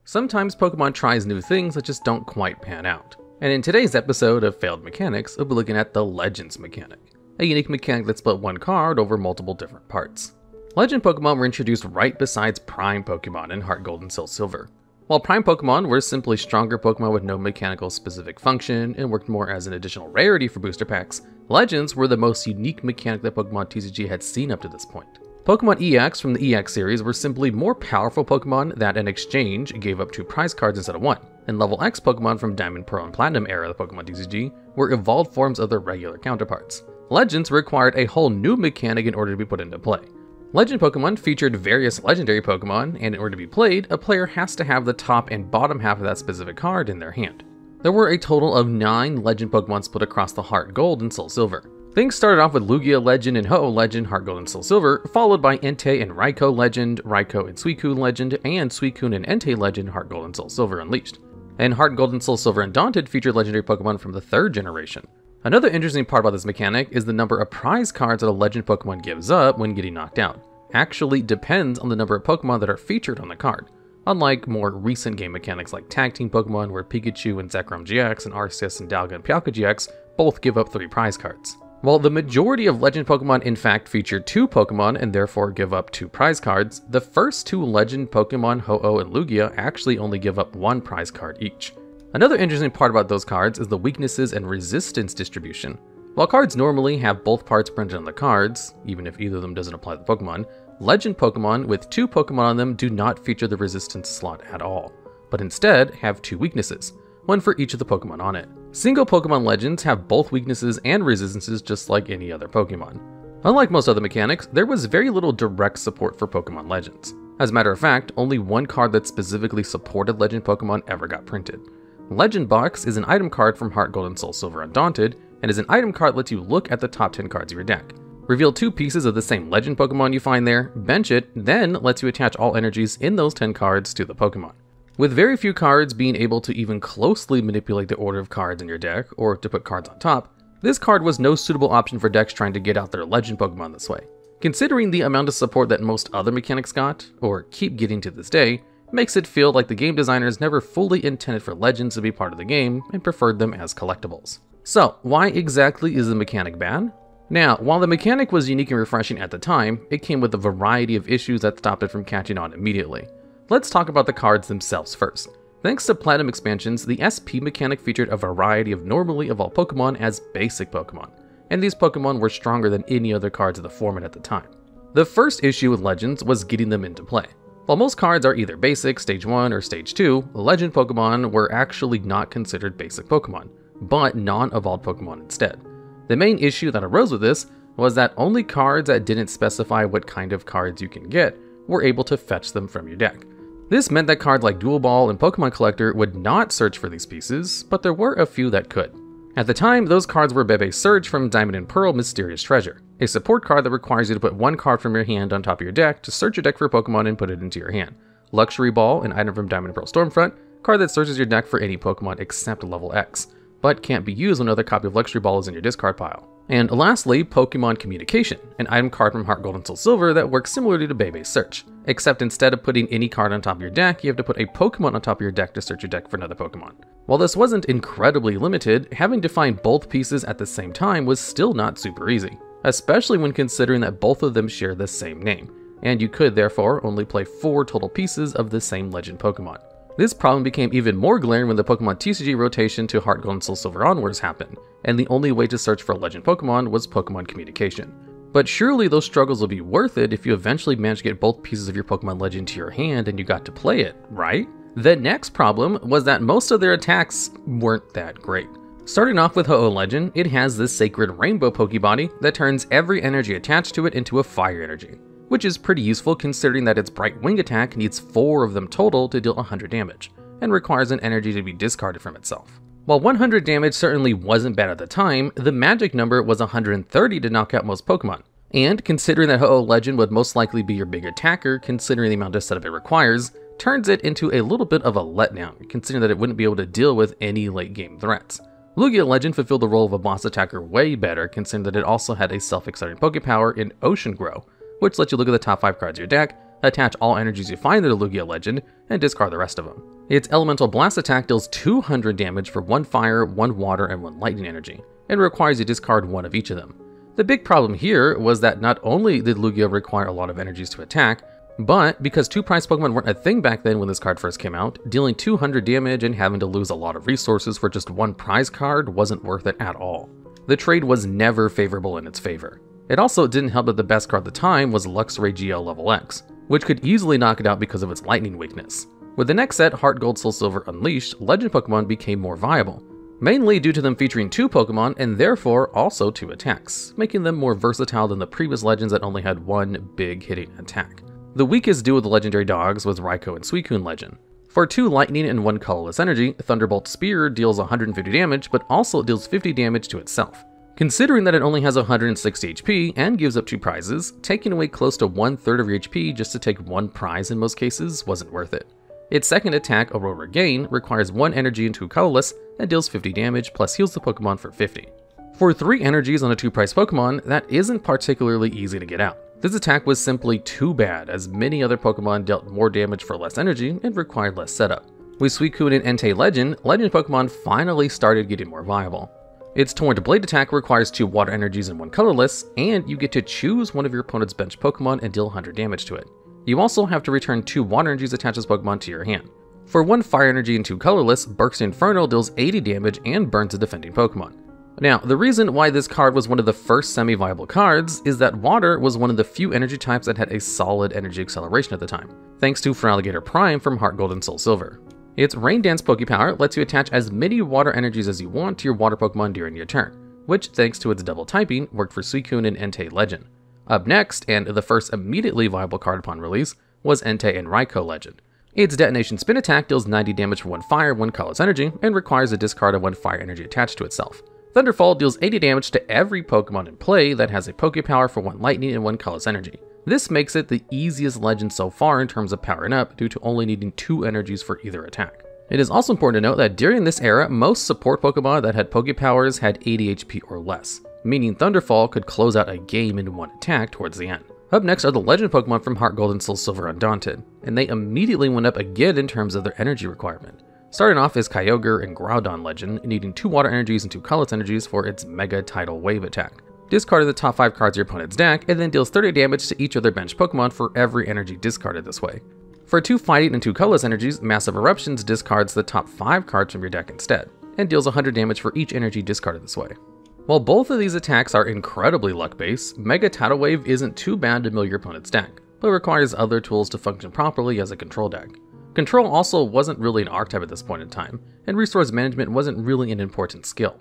Sometimes Pokemon tries new things that just don't quite pan out. And in today's episode of Failed Mechanics, we'll be looking at the Legends mechanic, a unique mechanic that split one card over multiple different parts. Legend Pokemon were introduced right besides Prime Pokemon in Heart Gold and Soul Silver. While Prime Pokemon were simply stronger Pokemon with no mechanical specific function and worked more as an additional rarity for booster packs, Legends were the most unique mechanic that Pokemon TCG had seen up to this point. Pokemon EX from the EX series were simply more powerful Pokemon that in exchange gave up 2 prize cards instead of 1, and Level X Pokemon from Diamond, Pearl, and Platinum era of the Pokemon TCG were evolved forms of their regular counterparts. Legends required a whole new mechanic in order to be put into play. Legend Pokemon featured various legendary Pokemon, and in order to be played, a player has to have the top and bottom half of that specific card in their hand. There were a total of 9 Legend Pokemon split across the Heart Gold and Soul Silver. Things started off with Lugia Legend and Ho-Oh Legend, Heart Gold and Soul Silver, followed by Entei and Raikou Legend, Raikou and Suicune Legend, and Suicune and Entei Legend, Heart Gold and Soul Silver Unleashed. And Heart Gold and Soul Silver Undaunted featured legendary Pokemon from the 3rd generation. Another interesting part about this mechanic is the number of prize cards that a Legend Pokemon gives up when getting knocked out actually depends on the number of Pokemon that are featured on the card. Unlike more recent game mechanics like Tag Team Pokemon where Pikachu and Zekrom GX and Arceus and Dialga and Pialka GX both give up 3 prize cards. While the majority of Legend Pokemon in fact feature 2 Pokemon and therefore give up 2 prize cards, the first 2 Legend Pokemon, Ho-Oh and Lugia, actually only give up 1 prize card each. Another interesting part about those cards is the weaknesses and resistance distribution. While cards normally have both parts printed on the cards, even if either of them doesn't apply to the Pokemon, Legend Pokemon with 2 Pokemon on them do not feature the resistance slot at all, but instead have 2 weaknesses, one for each of the Pokemon on it. Single Pokemon Legends have both weaknesses and resistances just like any other Pokemon. Unlike most other mechanics, there was very little direct support for Pokemon Legends. As a matter of fact, only one card that specifically supported Legend Pokemon ever got printed. Legend Box is an item card from Heart Gold and Soul Silver Undaunted, and is an item card that lets you look at the top 10 cards of your deck. Reveal 2 pieces of the same Legend Pokemon you find there, bench it, then lets you attach all energies in those 10 cards to the Pokemon. With very few cards being able to even closely manipulate the order of cards in your deck, or to put cards on top, this card was no suitable option for decks trying to get out their Legend Pokemon this way. Considering the amount of support that most other mechanics got, or keep getting to this day, makes it feel like the game designers never fully intended for Legends to be part of the game and preferred them as collectibles. So, why exactly is the mechanic bad? Now, while the mechanic was unique and refreshing at the time, it came with a variety of issues that stopped it from catching on immediately. Let's talk about the cards themselves first. Thanks to Platinum expansions, the SP mechanic featured a variety of normally evolved Pokemon as basic Pokemon, and these Pokemon were stronger than any other cards of the format at the time. The first issue with Legends was getting them into play. While most cards are either basic, stage 1, or stage 2, Legend Pokemon were actually not considered basic Pokemon, but non-evolved Pokemon instead. The main issue that arose with this was that only cards that didn't specify what kind of cards you can get were able to fetch them from your deck. This meant that cards like Dual Ball and Pokemon Collector would not search for these pieces, but there were a few that could. At the time, those cards were Bebe's Search from Diamond and Pearl Mysterious Treasure, a support card that requires you to put 1 card from your hand on top of your deck to search your deck for a Pokemon and put it into your hand. Luxury Ball, an item from Diamond and Pearl Stormfront, card that searches your deck for any Pokemon except level X, but can't be used when another copy of Luxury Ball is in your discard pile. And lastly, Pokemon Communication, an item card from Heart Gold and Soul Silver that works similarly to Bebe's Search, except instead of putting any card on top of your deck, you have to put a Pokemon on top of your deck to search your deck for another Pokemon. While this wasn't incredibly limited, having to find both pieces at the same time was still not super easy, especially when considering that both of them share the same name, and you could therefore only play 4 total pieces of the same Legend Pokemon. This problem became even more glaring when the Pokemon TCG rotation to Heart Gold and Soul Silver onwards happened, and the only way to search for a Legend Pokemon was Pokemon Communication. But surely those struggles will be worth it if you eventually manage to get both pieces of your Pokemon Legend to your hand and you got to play it, right? The next problem was that most of their attacks weren't that great. Starting off with Ho-Oh Legend, it has this sacred rainbow Pokebody that turns every energy attached to it into a fire energy, which is pretty useful considering that its Bright Wing attack needs 4 of them total to deal 100 damage, and requires an energy to be discarded from itself. While 100 damage certainly wasn't bad at the time, the magic number was 130 to knock out most Pokemon. And considering that Ho-Oh Legend would most likely be your big attacker considering the amount of setup it requires, turns it into a little bit of a letdown, considering that it wouldn't be able to deal with any late game threats. Lugia Legend fulfilled the role of a boss attacker way better, considering that it also had a self-exciting Pokepower in Ocean Grow, which lets you look at the top 5 cards of your deck, attach all energies you find to the Lugia Legend, and discard the rest of them. Its Elemental Blast attack deals 200 damage for 1 fire, 1 water, and 1 lightning energy, and requires you to discard 1 of each of them. The big problem here was that not only did Lugia require a lot of energies to attack, but because 2 prize Pokemon weren't a thing back then when this card first came out, dealing 200 damage and having to lose a lot of resources for just 1 prize card wasn't worth it at all. The trade was never favorable in its favor. It also didn't help that the best card at the time was Luxray GL Level X, which could easily knock it out because of its lightning weakness. With the next set, Heart Gold Soul Silver Unleashed, Legend Pokemon became more viable, mainly due to them featuring 2 Pokemon and therefore also 2 attacks, making them more versatile than the previous Legends that only had 1 big hitting attack. The weakest duo of the legendary dogs was Raikou and Suicune Legend. For 2 lightning and 1 colorless energy, Thunderbolt Spear deals 150 damage, but also deals 50 damage to itself. Considering that it only has 160 HP and gives up 2 prizes, taking away close to 1/3 of your HP just to take 1 prize in most cases wasn't worth it. Its second attack, Aurora Gain, requires 1 energy and 2 colorless and deals 50 damage plus heals the Pokemon for 50. For 3 energies on a 2-price Pokemon, that isn't particularly easy to get out. This attack was simply too bad, as many other Pokemon dealt more damage for less energy and required less setup. With Suicune and Entei Legend Pokemon finally started getting more viable. Its Torrent Blade attack requires 2 water energies and 1 colorless, and you get to choose one of your opponent's bench Pokemon and deal 100 damage to it. You also have to return 2 water energies attached as Pokemon to your hand. For 1 fire energy and 2 colorless, Burst Inferno deals 80 damage and burns a defending Pokemon. Now, the reason why this card was one of the first semi-viable cards is that water was one of the few energy types that had a solid energy acceleration at the time, thanks to Feraligatr Prime from Heart Gold and Soul Silver. Its Rain Dance Pokepower lets you attach as many water energies as you want to your water Pokemon during your turn, which, thanks to its double typing, worked for Suicune and Entei Legend. Up next, and the first immediately viable card upon release, was Entei and Raikou Legend. Its Detonation Spin attack deals 90 damage for 1 fire, 1 colorless energy, and requires a discard of 1 fire energy attached to itself. Thunderfall deals 80 damage to every Pokemon in play that has a Pokepower for 1 lightning and 1 colorless energy. This makes it the easiest legend so far in terms of powering up due to only needing 2 energies for either attack. It is also important to note that during this era, most support Pokemon that had Pokepowers had 80 HP or less, meaning Thunderfall could close out a game in 1 attack towards the end. Up next are the Legend Pokemon from Heart Gold and Soul Silver Undaunted, and they immediately went up again in terms of their energy requirement. Starting off is Kyogre and Groudon Legend, needing 2 water energies and 2 colorless energies for its Mega Tidal Wave attack. Discard the top 5 cards of your opponent's deck, and then deals 30 damage to each of their bench Pokemon for every energy discarded this way. For 2 fighting and 2 colorless energies, Massive Eruptions discards the top 5 cards from your deck instead, and deals 100 damage for each energy discarded this way. While both of these attacks are incredibly luck-based, Mega Tidal Wave isn't too bad to mill your opponent's deck, but requires other tools to function properly as a control deck. Control also wasn't really an archetype at this point in time, and resource management wasn't really an important skill.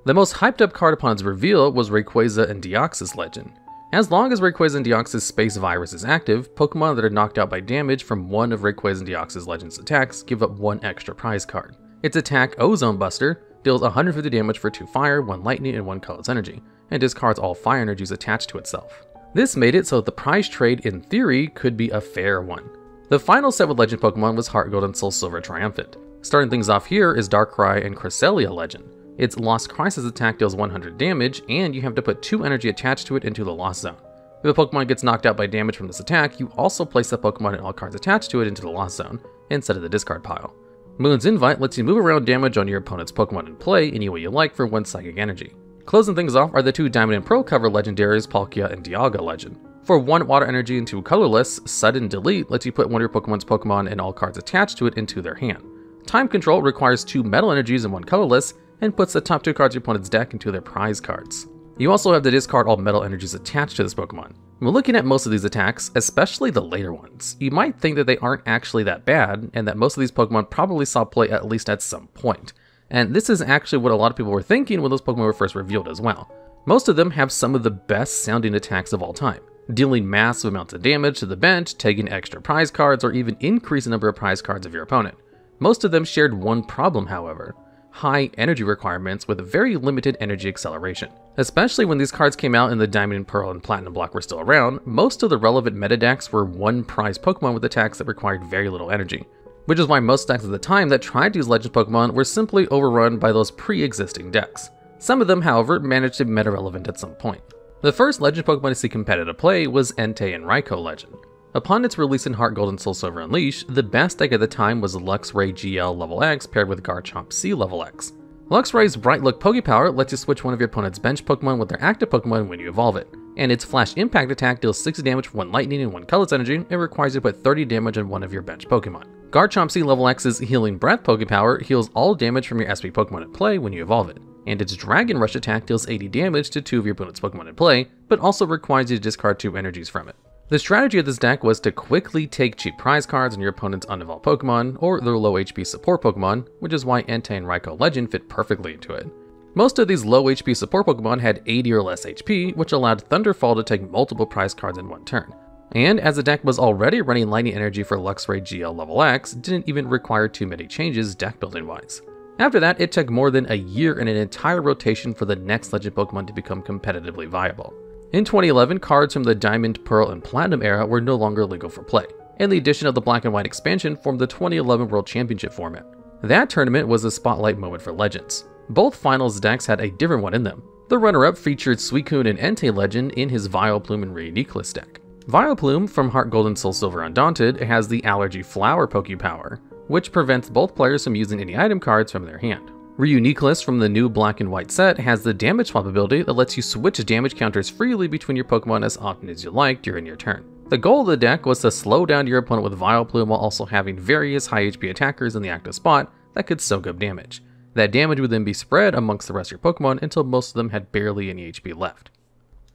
The most hyped up card upon its reveal was Rayquaza and Deoxys Legend. As long as Rayquaza and Deoxys Space Virus is active, Pokemon that are knocked out by damage from one of Rayquaza and Deoxys Legend's attacks give up 1 extra prize card. Its attack, Ozone Buster, deals 150 damage for 2 fire, 1 lightning, and 1 colorless energy, and discards all fire energies attached to itself. This made it so that the prize trade, in theory, could be a fair one. The final set with Legend Pokemon was Heart Gold and Soul Silver Triumphant. Starting things off here is Darkrai and Cresselia Legend. Its Lost Crisis attack deals 100 damage, and you have to put 2 energy attached to it into the Lost Zone. If a Pokemon gets knocked out by damage from this attack, you also place that Pokemon and all cards attached to it into the Lost Zone, instead of the discard pile. Moon's Invite lets you move around damage on your opponent's Pokemon in play any way you like for 1 psychic energy. Closing things off are the 2 Diamond and Pearl cover legendaries Palkia and Dialga Legend. For 1 water energy and 2 colorless, Sudden Delete lets you put one of your Pokemon's Pokemon and all cards attached to it into their hand. Time Control requires 2 metal energies and 1 colorless, and puts the top 2 cards of your opponent's deck into their prize cards. You also have to discard all metal energies attached to this Pokemon. When looking at most of these attacks, especially the later ones, you might think that they aren't actually that bad, and that most of these Pokemon probably saw play at least at some point. And this is actually what a lot of people were thinking when those Pokemon were first revealed as well. Most of them have some of the best sounding attacks of all time, dealing massive amounts of damage to the bench, taking extra prize cards, or even increase the number of prize cards of your opponent. Most of them shared one problem, however: high energy requirements with very limited energy acceleration. Especially when these cards came out and the Diamond and Pearl and Platinum block were still around, most of the relevant meta decks were 1 prize Pokemon with attacks that required very little energy. Which is why most decks at the time that tried to use Legend Pokemon were simply overrun by those pre-existing decks. Some of them, however, managed to be meta-relevant at some point. The first Legend Pokemon to see competitive play was Entei and Raikou Legend. Upon its release in Heart Gold and Soul Silver Unleashed, the best deck at the time was Luxray GL level X paired with Garchomp C level X. Luxray's Bright Look Pokepower lets you switch one of your opponent's bench Pokemon with their active Pokemon when you evolve it, and its Flash Impact attack deals 60 damage for 1 lightning and 1 colorless energy and requires you to put 30 damage on one of your bench Pokemon. Garchomp C level X's Healing Breath Pokepower heals all damage from your SP Pokemon in play when you evolve it, and its Dragon Rush attack deals 80 damage to 2 of your opponent's Pokemon in play, but also requires you to discard 2 energies from it. The strategy of this deck was to quickly take cheap prize cards on your opponent's unevolved Pokemon or their low HP support Pokemon, which is why Entei and Raikou Legend fit perfectly into it. Most of these low HP support Pokemon had 80 or less HP, which allowed Thunderfall to take multiple prize cards in one turn. And as the deck was already running Lightning Energy for Luxray GL level X, didn't even require too many changes deck building wise. After that, it took more than a year and an entire rotation for the next Legend Pokemon to become competitively viable. In 2011, cards from the Diamond, Pearl, and Platinum era were no longer legal for play, and the addition of the Black and White expansion formed the 2011 World Championship format. That tournament was a spotlight moment for Legends. Both finals decks had a different one in them. The runner-up featured Suicune and Entei Legend in his Vileplume and Reuniclus deck. Vileplume from Heart Gold and Soul Silver Undaunted has the Allergy Flower Pokepower, which prevents both players from using any item cards from their hand. Reuniclus from the new Black and White set has the Damage Swap ability that lets you switch damage counters freely between your Pokemon as often as you like during your turn. The goal of the deck was to slow down your opponent with Vileplume while also having various high HP attackers in the active spot that could soak up damage. That damage would then be spread amongst the rest of your Pokemon until most of them had barely any HP left.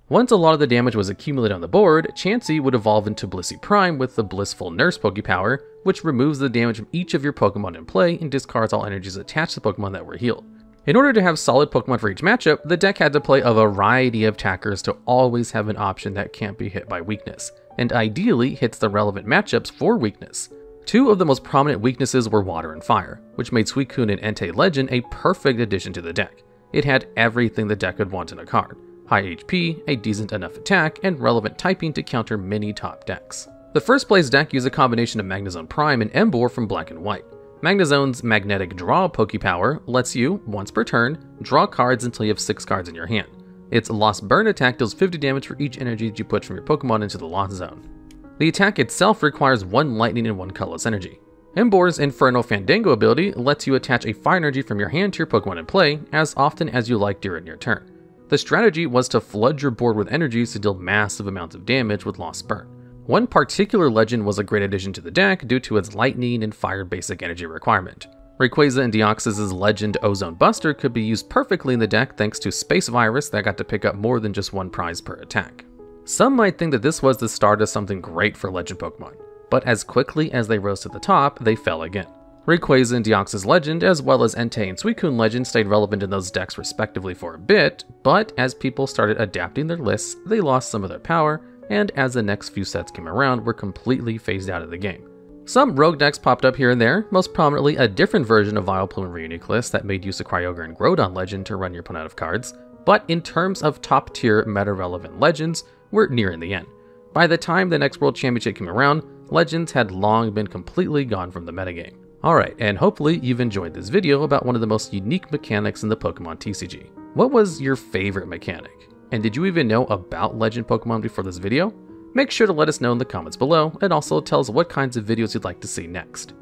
Once a lot of the damage was accumulated on the board, Chansey would evolve into Blissey Prime with the Blissful Nurse Pokepower, which removes the damage from each of your Pokemon in play and discards all energies attached to Pokemon that were healed. In order to have solid Pokemon for each matchup, the deck had to play a variety of attackers to always have an option that can't be hit by weakness, and ideally hits the relevant matchups for weakness. 2 of the most prominent weaknesses were Water and Fire, which made Suicune and Entei Legend a perfect addition to the deck. It had everything the deck could want in a card: high HP, a decent enough attack, and relevant typing to counter many top decks. The first place deck used a combination of Magnezone Prime and Emboar from Black and White. Magnezone's Magnetic Draw Pokepower lets you, once per turn, draw cards until you have 6 cards in your hand. Its Lost Burn attack deals 50 damage for each energy that you put from your Pokemon into the Lost Zone. The attack itself requires 1 lightning and 1 colorless energy. Emboar's Inferno Fandango ability lets you attach a fire energy from your hand to your Pokemon in play as often as you like during your turn. The strategy was to flood your board with energies to deal massive amounts of damage with Lost Burn. One particular legend was a great addition to the deck due to its lightning and fire basic energy requirement. Rayquaza and Deoxys' Legend Ozone Buster could be used perfectly in the deck thanks to Space Virus that got to pick up more than just 1 prize per attack. Some might think that this was the start of something great for Legend Pokemon, but as quickly as they rose to the top, they fell again. Rayquaza and Deoxys Legend, as well as Entei and Suicune Legend, stayed relevant in those decks respectively for a bit, but as people started adapting their lists, they lost some of their power, and as the next few sets came around, were completely phased out of the game. Some rogue decks popped up here and there, most prominently a different version of Vileplume and Reuniclus that made use of Kyogre and Groudon Legend to run your opponent out of cards, but in terms of top tier meta-relevant legends, we're nearing the end. By the time the next World Championship came around, Legends had long been completely gone from the metagame. Alright, and hopefully you've enjoyed this video about one of the most unique mechanics in the Pokemon TCG. What was your favorite mechanic? And did you even know about Legend Pokemon before this video? Make sure to let us know in the comments below, and also tell us what kinds of videos you'd like to see next.